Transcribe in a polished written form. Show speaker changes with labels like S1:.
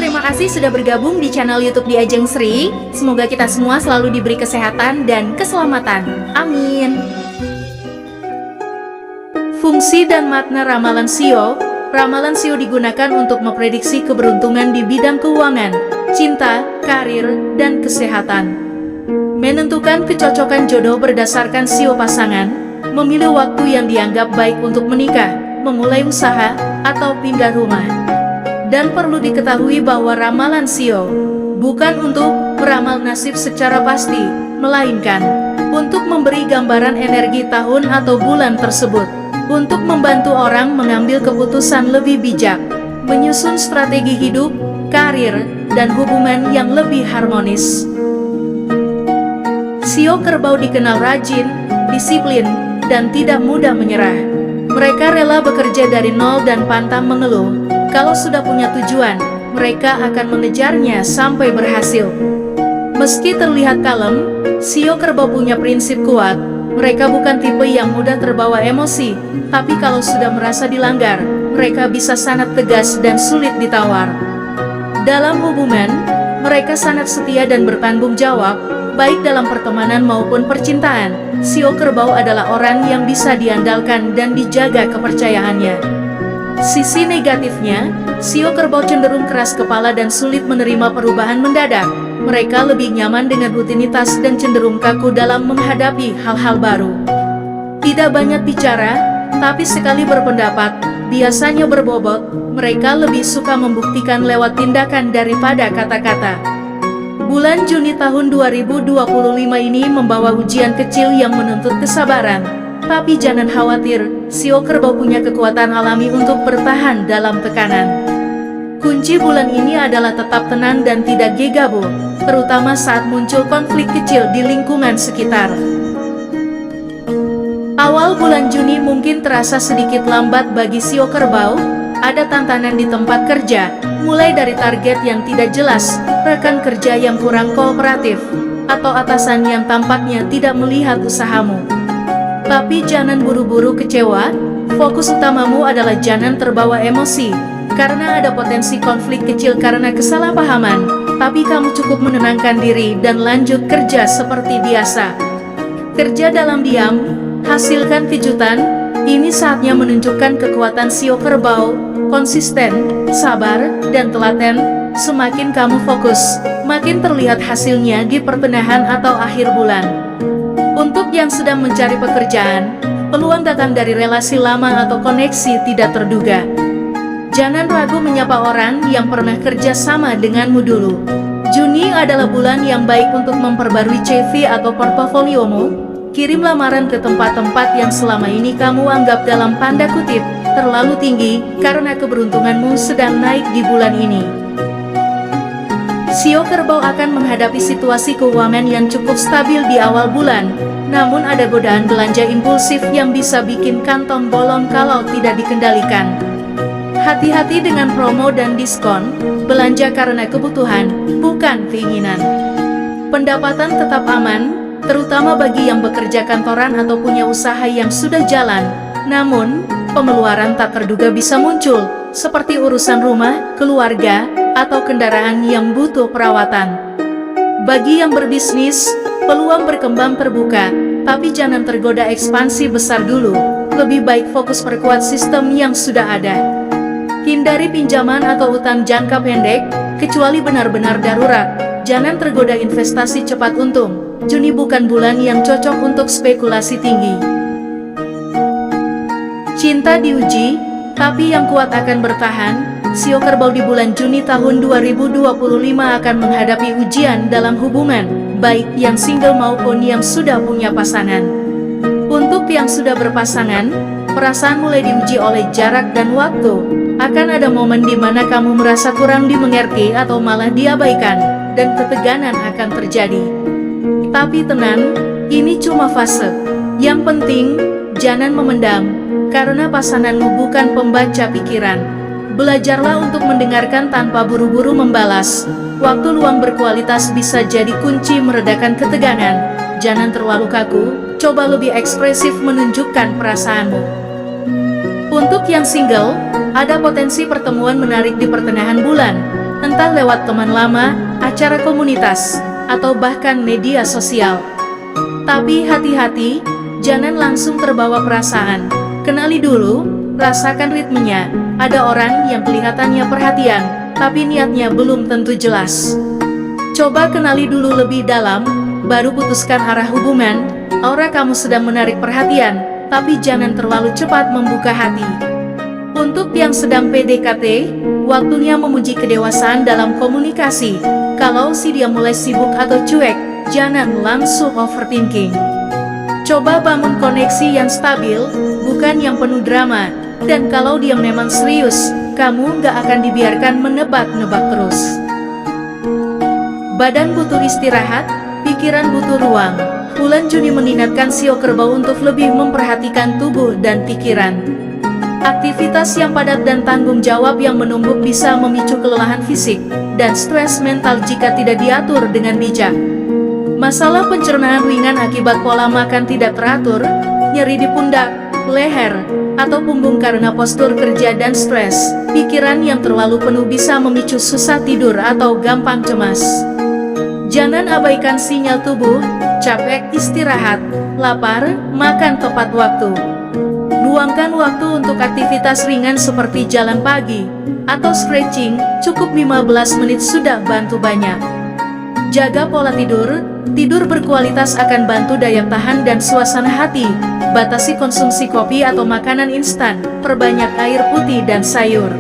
S1: terima kasih sudah bergabung di channel YouTube Diajeng Sri. Semoga kita semua selalu diberi kesehatan dan keselamatan. Amin. Fungsi dan makna ramalan Shio. Ramalan Shio digunakan untuk memprediksi keberuntungan di bidang keuangan, cinta, karir, dan kesehatan. Menentukan kecocokan jodoh berdasarkan Shio pasangan, memilih waktu yang dianggap baik untuk menikah, memulai usaha, atau pindah rumah. Dan perlu diketahui bahwa ramalan Shio bukan untuk meramal nasib secara pasti, melainkan untuk memberi gambaran energi tahun atau bulan tersebut, untuk membantu orang mengambil keputusan lebih bijak, menyusun strategi hidup, karir, dan hubungan yang lebih harmonis. Shio kerbau dikenal rajin, disiplin, dan tidak mudah menyerah. Mereka rela bekerja dari nol dan pantang mengeluh. Kalau sudah punya tujuan, mereka akan mengejarnya sampai berhasil. Meski terlihat kalem, Shio kerbau punya prinsip kuat. Mereka bukan tipe yang mudah terbawa emosi, tapi kalau sudah merasa dilanggar, mereka bisa sangat tegas dan sulit ditawar. Dalam hubungan, mereka sangat setia dan bertanggung jawab, baik dalam pertemanan maupun percintaan. Shio kerbau adalah orang yang bisa diandalkan dan dijaga kepercayaannya. Sisi negatifnya, Shio kerbau cenderung keras kepala dan sulit menerima perubahan mendadak. Mereka lebih nyaman dengan rutinitas dan cenderung kaku dalam menghadapi hal-hal baru. Tidak banyak bicara, tapi sekali berpendapat, biasanya berbobot. Mereka lebih suka membuktikan lewat tindakan daripada kata-kata. Bulan Juni tahun 2025 ini membawa ujian kecil yang menuntut kesabaran. Tapi jangan khawatir, Shio kerbau punya kekuatan alami untuk bertahan dalam tekanan. Kunci bulan ini adalah tetap tenang dan tidak gegabah, terutama saat muncul konflik kecil di lingkungan sekitar. Awal bulan Juni mungkin terasa sedikit lambat bagi Shio kerbau. Ada tantangan di tempat kerja, mulai dari target yang tidak jelas, rekan kerja yang kurang kooperatif, atau atasan yang tampaknya tidak melihat usahamu. Tapi jangan buru-buru kecewa, fokus utamamu adalah jangan terbawa emosi, karena ada potensi konflik kecil karena kesalahpahaman, tapi kamu cukup menenangkan diri dan lanjut kerja seperti biasa. Kerja dalam diam, hasilkan kejutan, ini saatnya menunjukkan kekuatan Shio kerbau, konsisten, sabar, dan telaten. Semakin kamu fokus, makin terlihat hasilnya di pertengahan atau akhir bulan. Untuk yang sedang mencari pekerjaan, peluang datang dari relasi lama atau koneksi tidak terduga. Jangan ragu menyapa orang yang pernah kerja sama denganmu dulu. Juni adalah bulan yang baik untuk memperbarui CV atau portofoliomu. Kirim lamaran ke tempat-tempat yang selama ini kamu anggap dalam tanda kutip terlalu tinggi, karena keberuntunganmu sedang naik di bulan ini. Shio kerbau akan menghadapi situasi keuangan yang cukup stabil di awal bulan, namun ada godaan belanja impulsif yang bisa bikin kantong bolong kalau tidak dikendalikan. Hati-hati dengan promo dan diskon, belanja karena kebutuhan, bukan keinginan. Pendapatan tetap aman, terutama bagi yang bekerja kantoran atau punya usaha yang sudah jalan. Namun, pengeluaran tak terduga bisa muncul, seperti urusan rumah, keluarga, atau kendaraan yang butuh perawatan. Bagi yang berbisnis, peluang berkembang terbuka, tapi jangan tergoda ekspansi besar dulu. Lebih baik fokus perkuat sistem yang sudah ada. Hindari pinjaman atau utang jangka pendek, kecuali benar-benar darurat. Jangan tergoda investasi cepat untung. Juni bukan bulan yang cocok untuk spekulasi tinggi. Cinta diuji, tapi yang kuat akan bertahan. Shio kerbau di bulan Juni tahun 2025 akan menghadapi ujian dalam hubungan, baik yang single maupun yang sudah punya pasangan. Untuk yang sudah berpasangan, perasaan mulai diuji oleh jarak dan waktu. Akan ada momen di mana kamu merasa kurang dimengerti atau malah diabaikan, dan ketegangan akan terjadi. Tapi tenang, ini cuma fase. Yang penting, jangan memendam, karena pasanganmu bukan pembaca pikiran. Belajarlah untuk mendengarkan tanpa buru-buru membalas. Waktu luang berkualitas bisa jadi kunci meredakan ketegangan. Jangan terlalu kaku, coba lebih ekspresif menunjukkan perasaanmu. Untuk yang single, ada potensi pertemuan menarik di pertengahan bulan. Entah entah lewat teman lama, acara komunitas, atau bahkan media sosial. Tapi hati-hati, jangan langsung terbawa perasaan. Kenali dulu, rasakan ritmenya. Ada orang yang kelihatannya perhatian, tapi niatnya belum tentu jelas. Coba kenali dulu lebih dalam, baru putuskan arah hubungan. Aura kamu sedang menarik perhatian, tapi jangan terlalu cepat membuka hati. Untuk yang sedang PDKT, waktunya memuji kedewasaan dalam komunikasi. Kalau si dia mulai sibuk atau cuek, jangan langsung overthinking. Coba bangun koneksi yang stabil, bukan yang penuh drama. Dan kalau dia memang serius, kamu gak akan dibiarkan menebak-nebak terus. Badan butuh istirahat, pikiran butuh ruang. Bulan Juni mengingatkan Sio Kerbau untuk lebih memperhatikan tubuh dan pikiran. Aktivitas yang padat dan tanggung jawab yang menumpuk bisa memicu kelelahan fisik dan stres mental jika tidak diatur dengan bijak. Masalah pencernaan ringan akibat pola makan tidak teratur, nyeri di pundak, leher, atau punggung karena postur kerja dan stres. Pikiran yang terlalu penuh bisa memicu susah tidur atau gampang cemas. Jangan abaikan sinyal tubuh, capek, istirahat, lapar, makan tepat waktu. Luangkan waktu untuk aktivitas ringan seperti jalan pagi atau stretching, cukup 15 menit sudah bantu banyak. Jaga pola tidur, tidur berkualitas akan bantu daya tahan dan suasana hati. Batasi konsumsi kopi atau makanan instan, perbanyak air putih dan sayur.